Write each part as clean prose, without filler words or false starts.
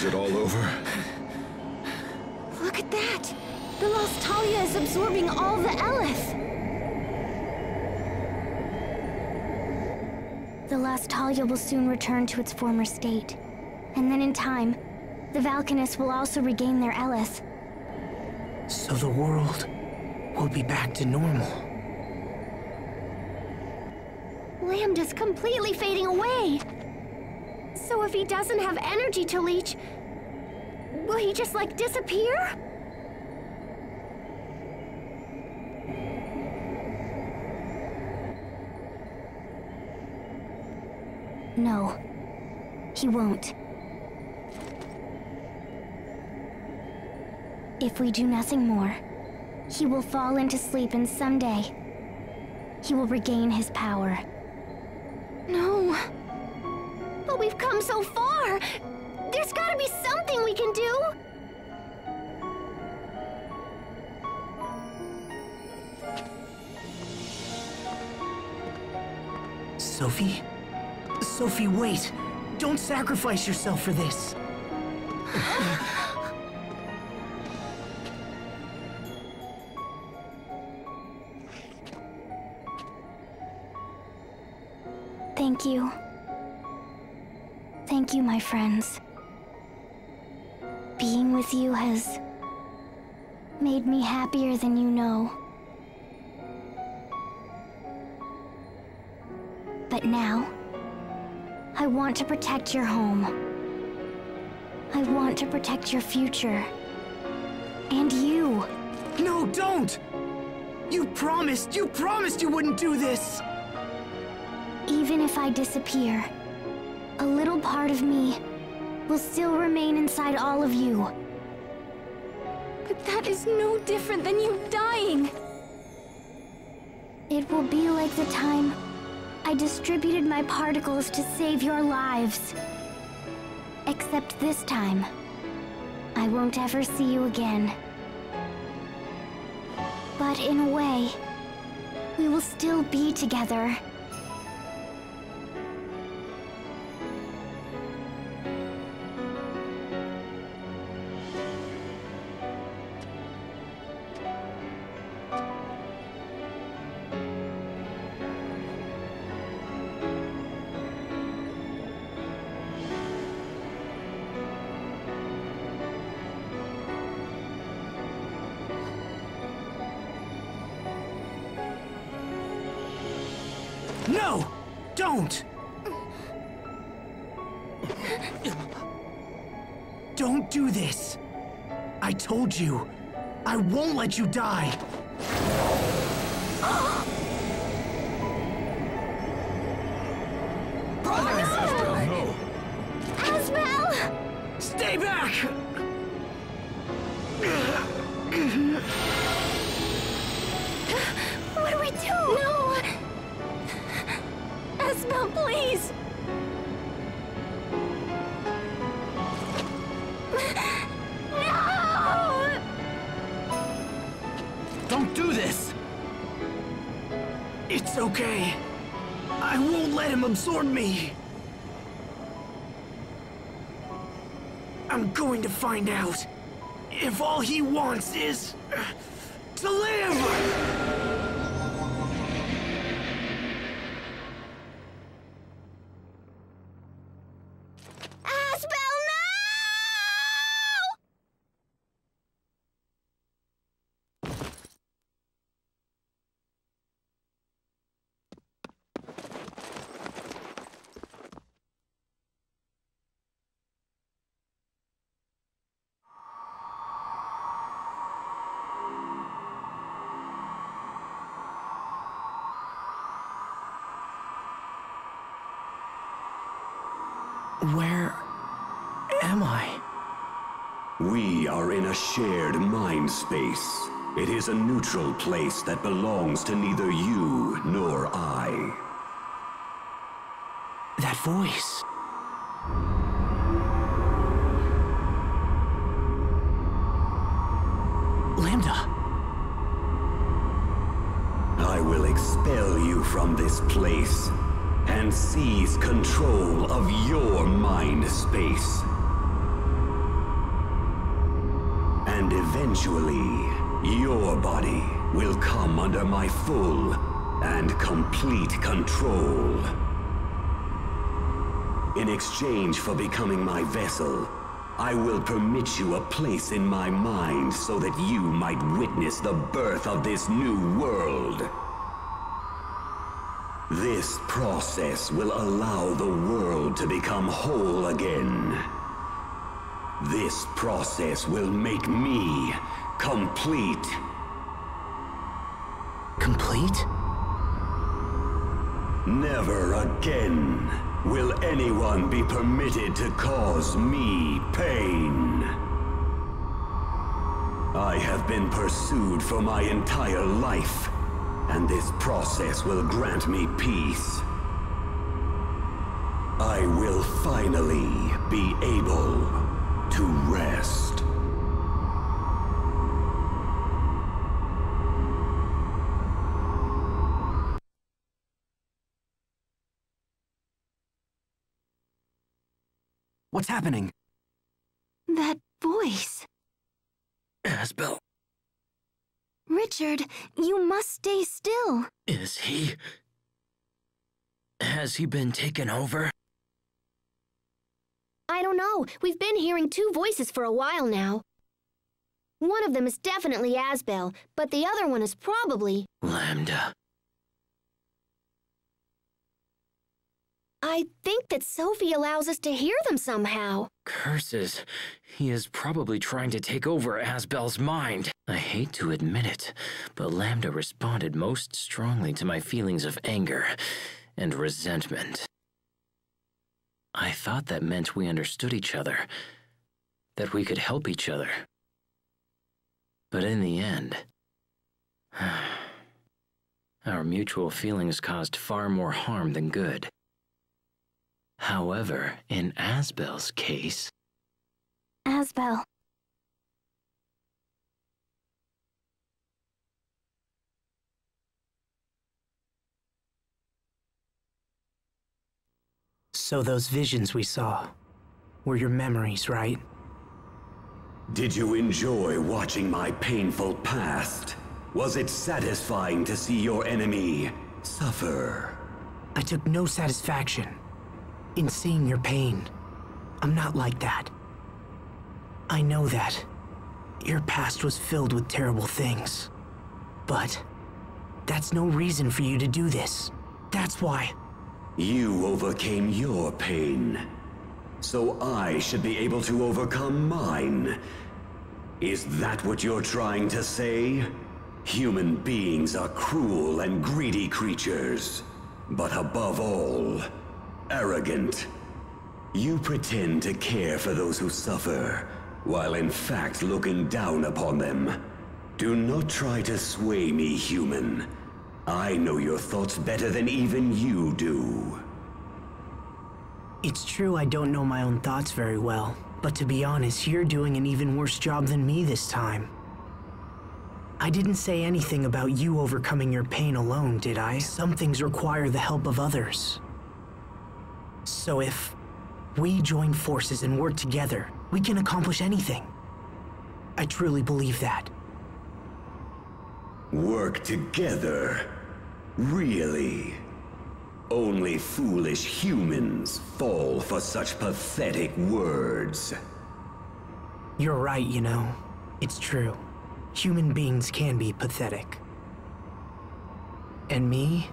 Is it all over? Look at that! The Lost Talia is absorbing all the Eleth! The Lost Talia will soon return to its former state. And then in time, the Valkanists will also regain their Eleth. So the world will be back to normal. Lambda's completely fading away! So if he doesn't have energy to leech, will he just, like, disappear? No, he won't. If we do nothing more, he will fall into sleep and someday, he will regain his power. No. But we've come so far! There's gotta be something we can do! Sophie? Sophie, wait! Don't sacrifice yourself for this! Thank you. Thank you, my friends. Being with you has made me happier than you know. But now, I want to protect your home. I want to protect your future. And you. No, don't! You promised you wouldn't do this! Even if I disappear, a little part of me will still remain inside all of you. But that is no different than you dying. It will be like the time I distributed my particles to save your lives. Except this time, I won't ever see you again. But in a way, we will still be together. No! Don't! Don't do this! I told you, I won't let you die! Asbel, no! Asbel! Stay back! What do we do? No! Asbel, please! No! Don't do this! It's okay. I won't let him absorb me. I'm going to find out if all he wants is to live! Where am I? We are in a shared mind space. It is a neutral place that belongs to neither you nor I. That voice. Lambda. I will expel you from this place and seize control of your mind space. And eventually, your body will come under my full and complete control. In exchange for becoming my vessel, I will permit you a place in my mind so that you might witness the birth of this new world. This process will allow the world to become whole again. This process will make me complete. Complete? Never again will anyone be permitted to cause me pain. I have been pursued for my entire life, and this process will grant me peace. I will finally be able to rest. What's happening? That voice. Asbel, Richard, you must stay still. is he... Has he been taken over? I don't know. We've been hearing two voices for a while now. One of them is definitely Asbel, but the other one is probably... Lambda. I think that Sophie allows us to hear them somehow. Curses. He is probably trying to take over Asbel's mind. I hate to admit it, but Lambda responded most strongly to my feelings of anger and resentment. I thought that meant we understood each other, that we could help each other. But in the end, our mutual feelings caused far more harm than good. However, in Asbel's case... Asbel. So those visions we saw were your memories, right? Did you enjoy watching my painful past? Was it satisfying to see your enemy suffer? I took no satisfaction in seeing your pain. I'm not like that. I know that. Your past was filled with terrible things. But that's no reason for you to do this. That's why. You overcame your pain, so I should be able to overcome mine. Is that what you're trying to say? Human beings are cruel and greedy creatures, but above all, arrogant. You pretend to care for those who suffer, while in fact looking down upon them. Do not try to sway me, human. I know your thoughts better than even you do. It's true I don't know my own thoughts very well, but to be honest, you're doing an even worse job than me this time. I didn't say anything about you overcoming your pain alone, did I? Some things require the help of others. So if we join forces and work together, we can accomplish anything. I truly believe that. Work together? Really? Only foolish humans fall for such pathetic words. You're right, you know. It's true. Human beings can be pathetic. And me?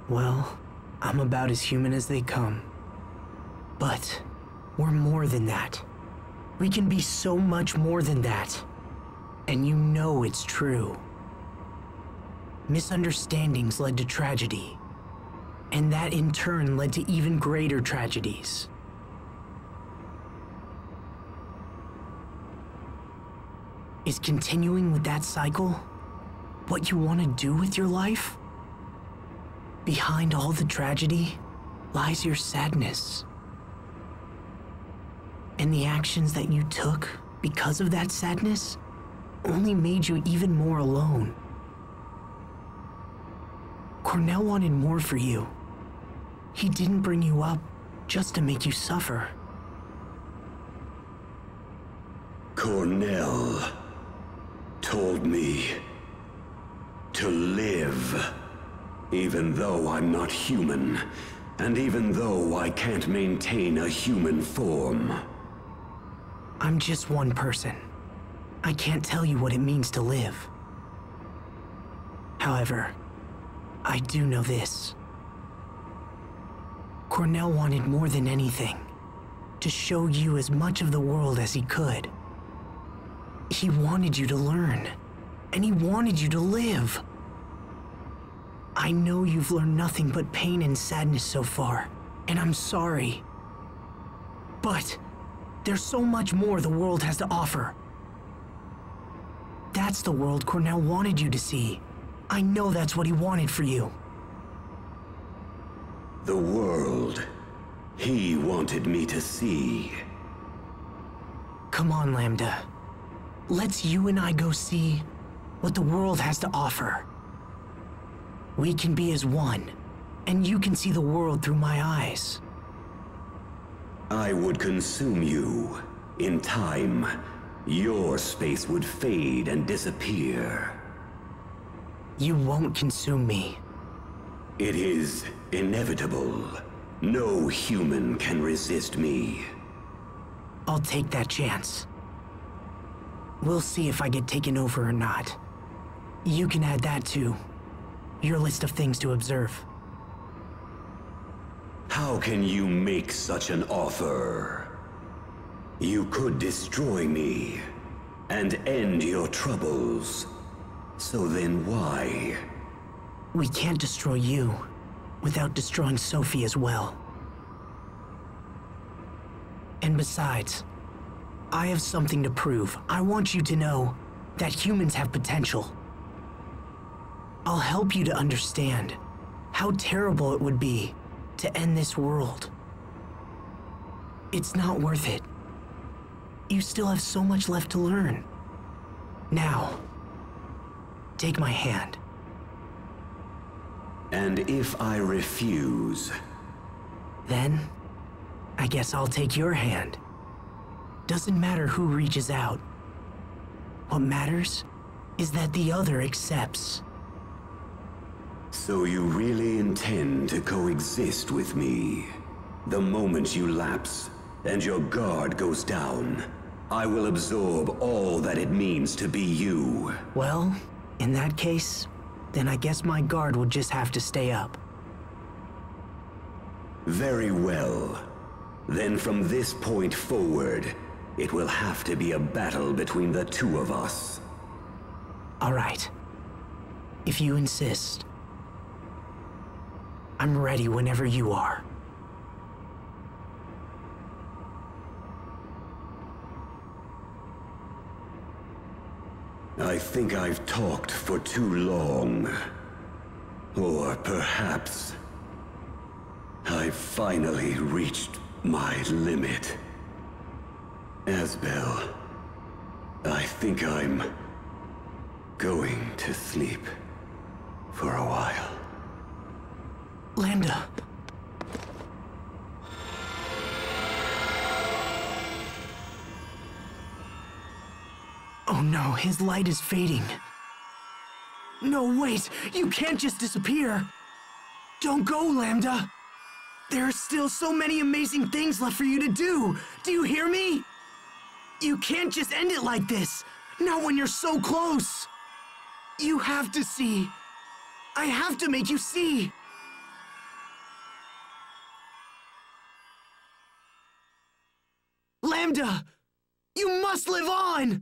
Well, I'm about as human as they come. But we're more than that. We can be so much more than that. And you know it's true. Misunderstandings led to tragedy. And that in turn led to even greater tragedies. Is continuing with that cycle what you want to do with your life? Behind all the tragedy lies your sadness. And the actions that you took because of that sadness only made you even more alone. Cornell wanted more for you. He didn't bring you up just to make you suffer. Cornell. told me to live. Even though I'm not human, and even though I can't maintain a human form. I'm just one person. I can't tell you what it means to live. However, I do know this. Cornell wanted more than anything to show you as much of the world as he could. He wanted you to learn, and he wanted you to live. I know you've learned nothing but pain and sadness so far, and I'm sorry. But there's so much more the world has to offer. That's the world Cornell wanted you to see. I know that's what he wanted for you. The world he wanted me to see. Come on, Lambda. Let's you and I go see what the world has to offer. We can be as one, and you can see the world through my eyes. I would consume you. In time, your space would fade and disappear. You won't consume me. It is inevitable. No human can resist me. I'll take that chance. We'll see if I get taken over or not. You can add that to your list of things to observe. How can you make such an offer? You could destroy me and end your troubles. So then why? We can't destroy you without destroying Sophie as well. And besides, I have something to prove. I want you to know that humans have potential. I'll help you to understand how terrible it would be to end this world. It's not worth it. You still have so much left to learn. Now, take my hand. And if I refuse? Then, I guess I'll take your hand. Doesn't matter who reaches out. What matters is that the other accepts. So you really intend to coexist with me? The moment you lapse and your guard goes down, I will absorb all that it means to be you. Well, in that case, then I guess my guard would just have to stay up. Very well. Then from this point forward, it will have to be a battle between the two of us. All right. If you insist. I'm ready whenever you are. I think I've talked for too long. Or perhaps I've finally reached my limit. Asbel, I think I'm going to sleep for a while. Lambda. Oh no, his light is fading. No, wait! You can't just disappear! Don't go, Lambda! There are still so many amazing things left for you to do! Do you hear me? You can't just end it like this! Not when you're so close! You have to see! I have to make you see! Lambda! You must live on!